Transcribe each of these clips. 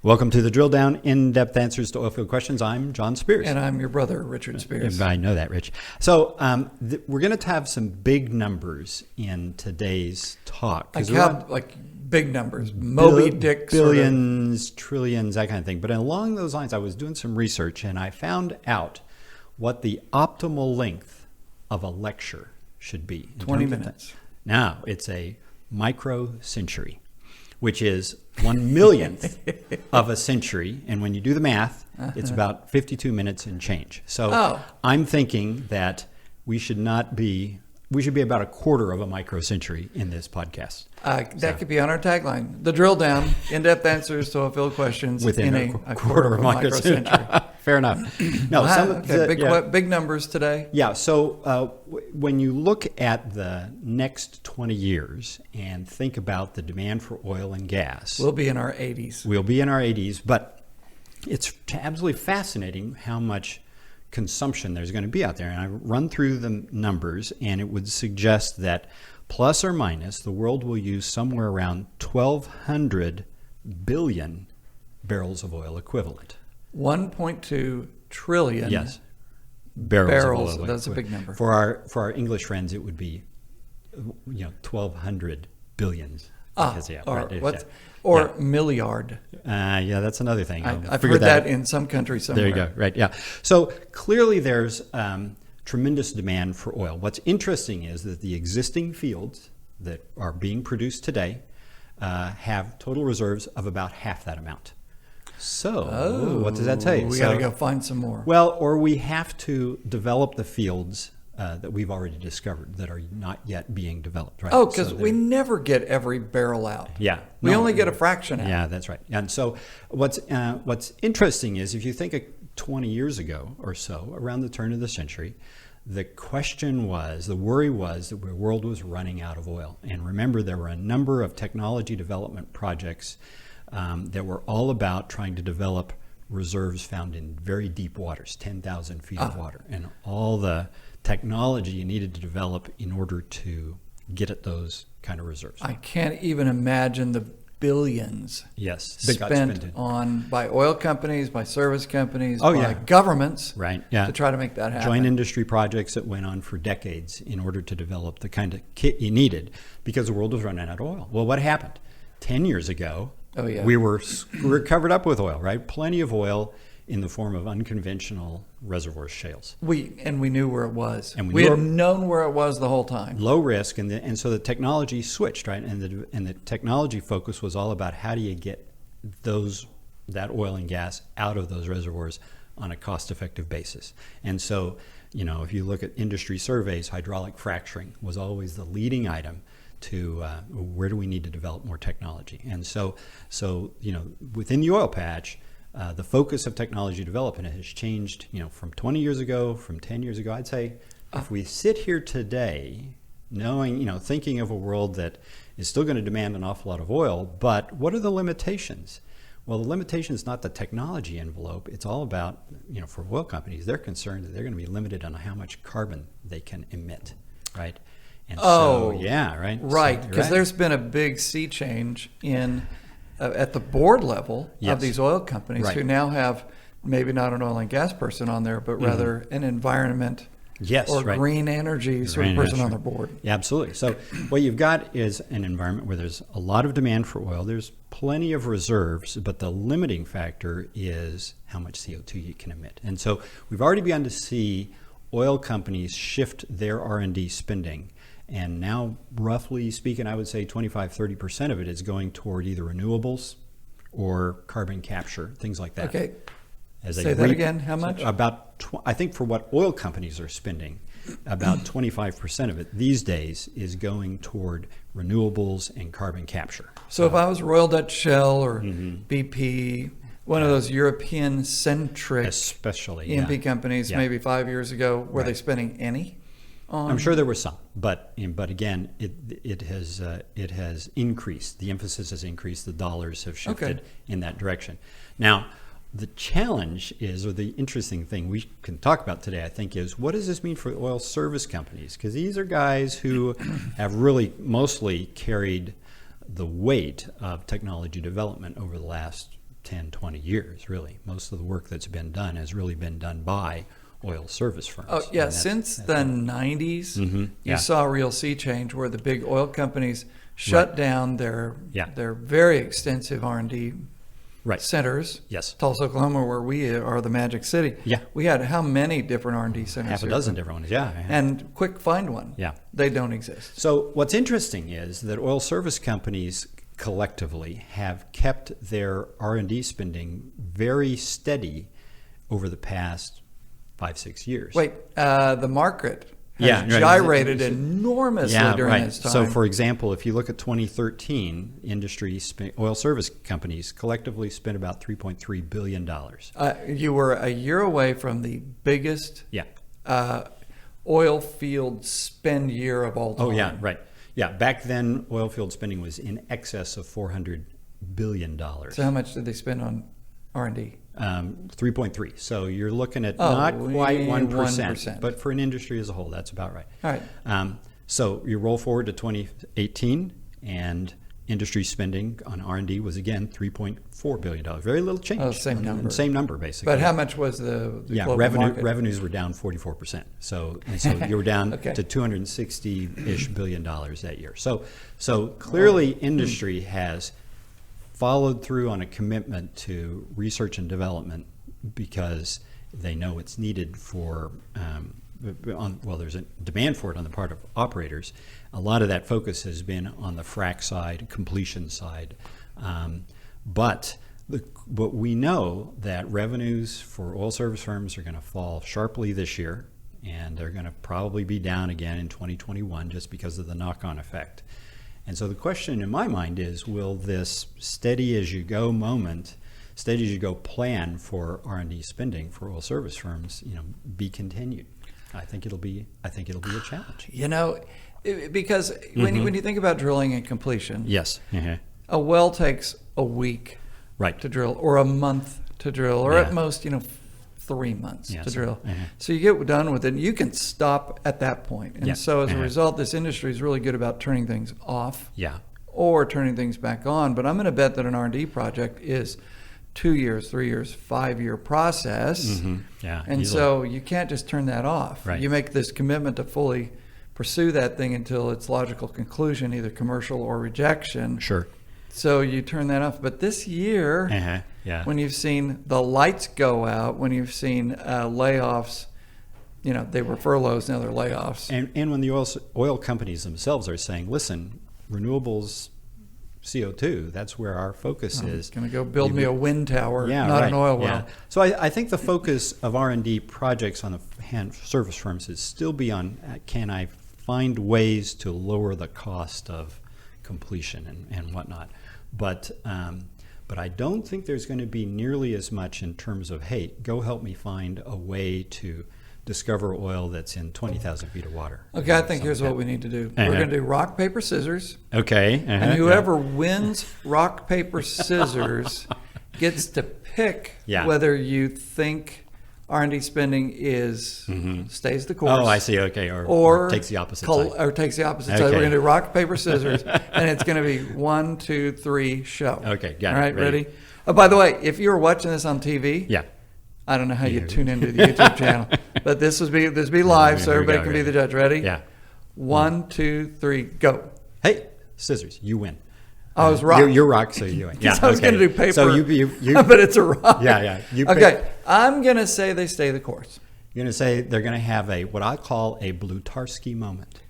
Welcome to the Drill Down, in-depth answers to oilfield questions. I'm John Spears. And I'm your brother, Richard Spears. I know that, Rich. So we're going to have some big numbers in today's talk. Like big numbers, Moby Dick. Billions, trillions, that kind of thing. But along those lines, I was doing some research and I found out what the optimal length of a lecture should be. 20 minutes. Now, it's a micro-century, which is 1/1,000,000th of a century. And when you do the math, it's about 52 minutes and change. So I'm thinking that we should be about a quarter of a micro-century in this podcast. That could be on our tagline. The Drill Down, in-depth answers to oilfield questions within a quarter of a micro-century. Fair enough. No, big numbers today. Yeah. So when you look at the next 20 years and think about the demand for oil and gas, we'll be in our 80s. We'll be in our 80s, but it's absolutely fascinating how much consumption there's going to be out there. And I run through the numbers, and it would suggest that plus or minus, the world will use somewhere around 1,200 billion barrels of oil equivalent. 1.2 trillion. Yes, barrels of oil. That's a big number. For our English friends, it would be 1,200 billions. Milliard. Yeah, that's another thing. I've heard that in some countries somewhere. There you go. Right. Yeah. So clearly, there's tremendous demand for oil. What's interesting is that the existing fields that are being produced today have total reserves of about half that amount. So what does that tell you? We got to go find some more. Well, or we have to develop the fields that we've already discovered that are not yet being developed. Right? Oh, because we never get every barrel out. Yeah. We only get a fraction out. Yeah, that's right. And so what's interesting is if you think of 20 years ago or so, around the turn of the century, the worry was that the world was running out of oil. And remember, there were a number of technology development projects that were all about trying to develop reserves found in very deep waters, 10,000 feet of water, and all the technology you needed to develop in order to get at those kind of reserves. I can't even imagine the billions spent by oil companies, by service companies, by governments to try to make that happen. Joint industry projects that went on for decades in order to develop the kind of kit you needed because the world was running out of oil. Well, what happened? 10 years ago, we were covered up with oil, right? Plenty of oil in the form of unconventional reservoir shales. We knew where it was. And we had known where it was the whole time. Low risk, and so the technology switched, right? And the technology focus was all about how do you get that oil and gas out of those reservoirs on a cost-effective basis. And so, if you look at industry surveys, hydraulic fracturing was always the leading item to where do we need to develop more technology. And so within the oil patch, the focus of technology development has changed, from 20 years ago, from 10 years ago. I'd say if we sit here today knowing, thinking of a world that is still going to demand an awful lot of oil, but what are the limitations? Well, the limitation is not the technology envelope. It's all about, for oil companies, they're concerned that they're going to be limited on how much carbon they can emit, right? And right. Right, because there's been a big sea change in at the board level of these oil companies who now have maybe not an oil and gas person on there, but rather an environment green energy sort of person on their board. Yeah, absolutely. So what you've got is an environment where there's a lot of demand for oil. There's plenty of reserves, but the limiting factor is how much CO2 you can emit. And so we've already begun to see oil companies shift their R&D spending. And now, roughly speaking, I would say 25-30% of it is going toward either renewables or carbon capture, things like that. Okay. Say that again. How much? I think for what oil companies are spending, about 25% of it these days is going toward renewables and carbon capture. So if I was Royal Dutch Shell or BP, one of those European-centric E&P companies, maybe 5 years ago, were they spending any? I'm sure there were some, but again, it has increased. The emphasis has increased. The dollars have shifted in that direction. Now, the challenge is, or the interesting thing we can talk about today, I think, is what does this mean for oil service companies? Because these are guys who have really mostly carried the weight of technology development over the last 10, 20 years, really. Most of the work that's been done has really been done by oil service firms. Oh, yeah. Since the 90s, you saw a real sea change where the big oil companies shut down their very extensive R&D centers. Yes. Tulsa, Oklahoma, where we are the Magic City. Yeah. We had how many different R&D centers? Half a dozen different ones, yeah. And quick find one. Yeah. They don't exist. So what's interesting is that oil service companies collectively have kept their R&D spending very steady over the past 5-6 years. Wait, the market has gyrated enormously during this time. So, for example, if you look at 2013, oil service companies collectively spent about $3.3 billion. You were a year away from the biggest oil field spend year of all time. Oh, yeah, right. Yeah, back then, oil field spending was in excess of $400 billion. So how much did they spend on R&D? 3.3. So you're looking at not quite 1%, but for an industry as a whole, that's about right. All right. So you roll forward to 2018, and industry spending on R&D was again $3.4 billion. Very little change. Oh, same number. Same number, basically. But how much was the global market? Revenues were down 44%. So you were down to $260-ish billion that year. So clearly industry has followed through on a commitment to research and development because they know it's needed for, there's a demand for it on the part of operators. A lot of that focus has been on the frac side, completion side. But we know that revenues for oil service firms are going to fall sharply this year, and they're going to probably be down again in 2021 just because of the knock-on effect. And so the question in my mind is, will this steady as you go plan for R&D spending for oil service firms, be continued? I think it'll be a challenge. Because when you think about drilling and completion, yes, a well takes a week to drill, or a month to drill, or at most 3 months to drill. So you get done with it, and you can stop at that point. And so as a result, this industry is really good about turning things off or turning things back on. But I'm going to bet that an R&D project is 2 years, 3 years, 5-year process. And so you can't just turn that off. You make this commitment to fully pursue that thing until its logical conclusion, either commercial or rejection. Sure. So you turn that off. But this year, when you've seen the lights go out, when you've seen layoffs, they were furloughs, now they're layoffs. And when the oil companies themselves are saying, listen, renewables, CO2, that's where our focus is. Going to go build me a wind tower, not an oil well. So I think the focus of R&D projects on the service firms is still be on, can I find ways to lower the cost of completion and whatnot. But I don't think there's going to be nearly as much in terms of, hey, go help me find a way to discover oil that's in 20,000 feet of water. Okay, I think here's what we need to do. We're going to do rock, paper, scissors. Okay. And whoever wins rock, paper, scissors gets to pick whether you think R&D spending stays the course. Oh, I see. Okay, or takes the opposite side. Or takes the opposite side. We're going to do rock, paper, scissors, and it's going to be 1, 2, 3, show. Okay, got it. All right, ready? Oh, by the way, if you were watching this on TV, I don't know how you tune into the YouTube channel, but this will be live, so everybody can be the judge. Ready? Yeah. 1, 2, 3, go. Hey, scissors, you win. I was rock. You're rock, so you win. I was going to do paper. So you but it's a rock. Yeah. Okay, I'm going to say they stay the course. You're going to say they're going to have what I call a Blutarsky moment.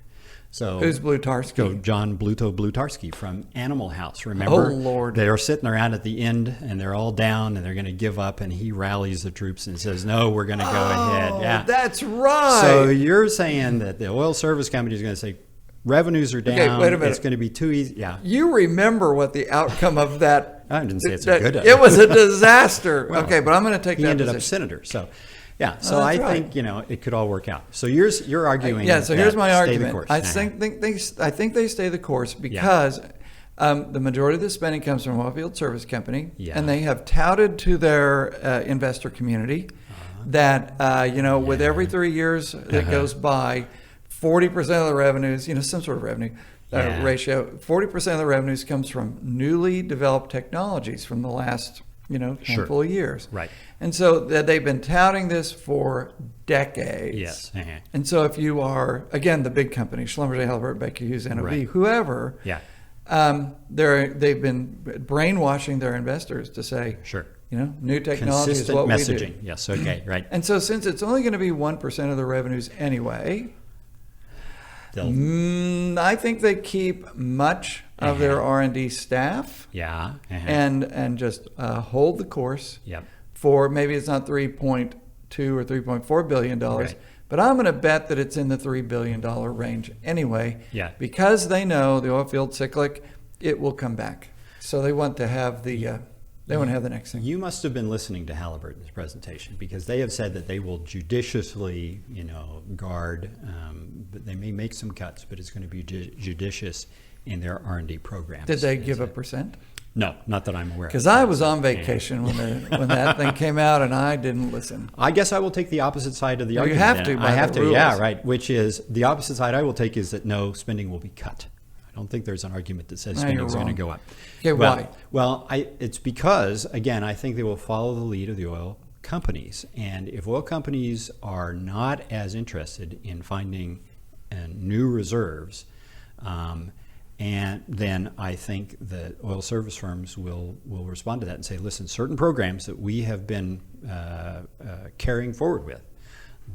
So who's Blutarsky? So John Blutarsky from Animal House. Remember? Oh, Lord. They're sitting around at the end, and they're all down, and they're going to give up, and he rallies the troops and says, no, we're going to go ahead. Yeah, that's right. So you're saying that the oil service company is going to say, revenues are down. Okay, wait a minute. It's going to be too easy. Yeah. You remember what the outcome of that? I didn't say it's a good. It was a disaster. Well, okay, but I'm going to take that. He ended up senator. So, yeah. So I think it could all work out. So you're arguing. So here's my argument. The course. I think they stay the course because the majority of the spending comes from an oil field service company, and they have touted to their investor community that with every 3 years that goes by, 40% of the revenues, some sort of revenue ratio, 40% of the revenues comes from newly developed technologies from the last handful of years. Right. And so they've been touting this for decades. Yes. And so if you are, again, the big company, Schlumberger, Halliburton, Baker Hughes, NOV, Right. whoever, Yeah. they've been brainwashing their investors to say, Sure. new technology Consistent is what messaging. we do. Yes. Okay. Right. And so since it's only going to be 1% of the revenues anyway, I think they keep much of their R&D staff. Yeah. And just hold the course. Yep. For maybe it's not $3.2 or $3.4 billion, Right. but I'm going to bet that it's in the $3 billion range anyway. Yeah. Because they know the oil field cyclic, it will come back. So they want to have the next thing. You must have been listening to Halliburton's presentation, because they have said that they will judiciously, guard. But they may make some cuts, but it's going to be judicious in their R&D programs. Did they give a percent? No, not that I'm aware of. Because I was on vacation when that thing came out, and I didn't listen. I guess I will take the opposite side of the No, you argument. have to, then. by I have the to, yeah, rules. right. Which is the opposite side I will take is that no, spending will be cut. I don't think there's an argument that says No, spending you're is going to wrong. go up. Okay, why? Well, it's because, again, I think they will follow the lead of the oil companies. And if oil companies are not as interested in finding new reserves, and then I think that oil service firms will respond to that and say, listen, certain programs that we have been carrying forward with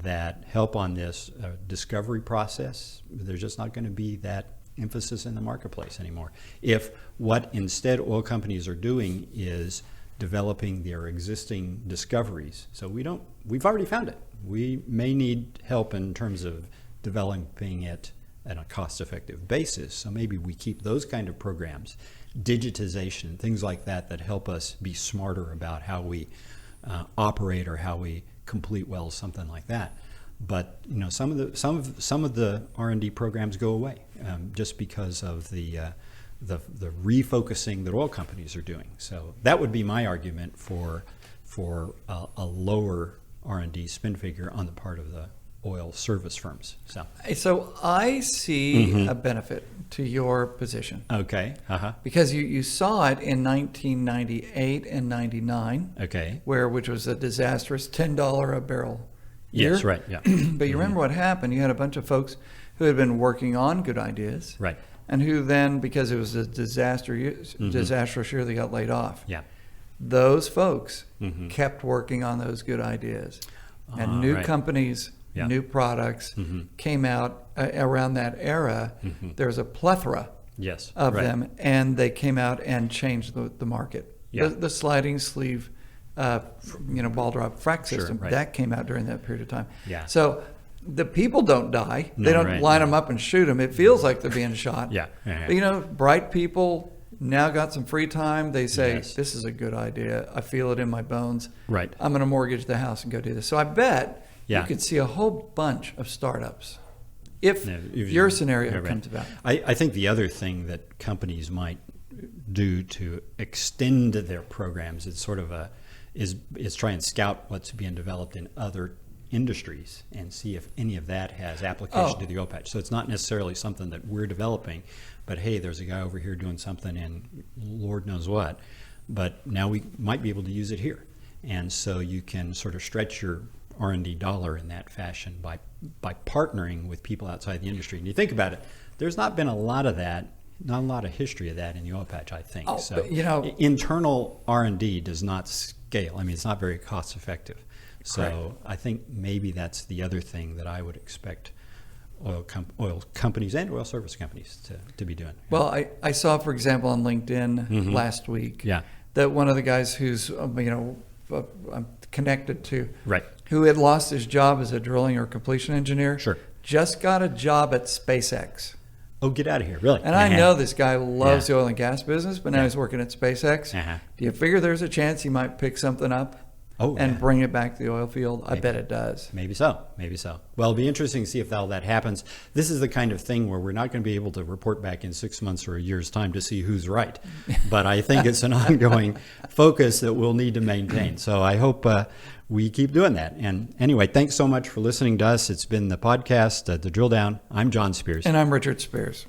that help on this discovery process, there's just not going to be that emphasis in the marketplace anymore. If what instead oil companies are doing is developing their existing discoveries, so we've already found it. We may need help in terms of developing it at a cost-effective basis. So maybe we keep those kind of programs, digitization, things like that help us be smarter about how we operate or how we complete wells, something like that. But some of the R&D programs go away just because of the refocusing that oil companies are doing. So that would be my argument for a lower R&D spend figure on the part of the oil service firms. So I see a benefit to your position. Okay. Because you saw it in 1998 and 99. Okay. Which was a disastrous $10 a barrel year. Yes, right. Yeah. But you remember what happened? You had a bunch of folks who had been working on good ideas. Right. And who then, because it was a disastrous year, they got laid off. Yeah. Those folks kept working on those good ideas. And new companies, new products came out around that era. There was a plethora of them, and they came out and changed the market. Yeah. The sliding sleeve ball drop frac system, that came out during that period of time. Yeah. So the people don't die. They don't line them up and shoot them. It feels like they're being shot. Yeah. But, bright people now got some free time. They say, Yes. this is a good idea. I feel it in my bones. Right. I'm going to mortgage the house and go do this. So I bet you could see a whole bunch of startups if your scenario comes about. I think the other thing that companies might do to extend their programs is sort of is try and scout what's being developed in other industries and see if any of that has application to the oil patch. So it's not necessarily something that we're developing, but hey, there's a guy over here doing something in Lord knows what, but now we might be able to use it here. And so you can sort of stretch your R&D dollar in that fashion by partnering with people outside the industry. And you think about it, there's not been a lot of that, not a lot of history of that in the oil patch, I think. So internal R&D does not scale. I mean, it's not very cost effective. So I think maybe that's the other thing that I would expect oil companies and oil service companies to be doing. Well, I saw, for example, on LinkedIn last week that one of the guys who's I'm connected to, who had lost his job as a drilling or completion engineer, just got a job at SpaceX. Oh, get out of here, really? And I know this guy loves the oil and gas business, but now he's working at SpaceX. Do you figure there's a chance he might pick something up and bring it back to the oil field? I bet it does. Maybe so. Well, it'll be interesting to see if all that happens. This is the kind of thing where we're not going to be able to report back in 6 months or a year's time to see who's right. But I think it's an ongoing focus that we'll need to maintain. So I hope we keep doing that. And anyway, thanks so much for listening to us. It's been the podcast, The Drill Down. I'm John Spears. And I'm Richard Spears.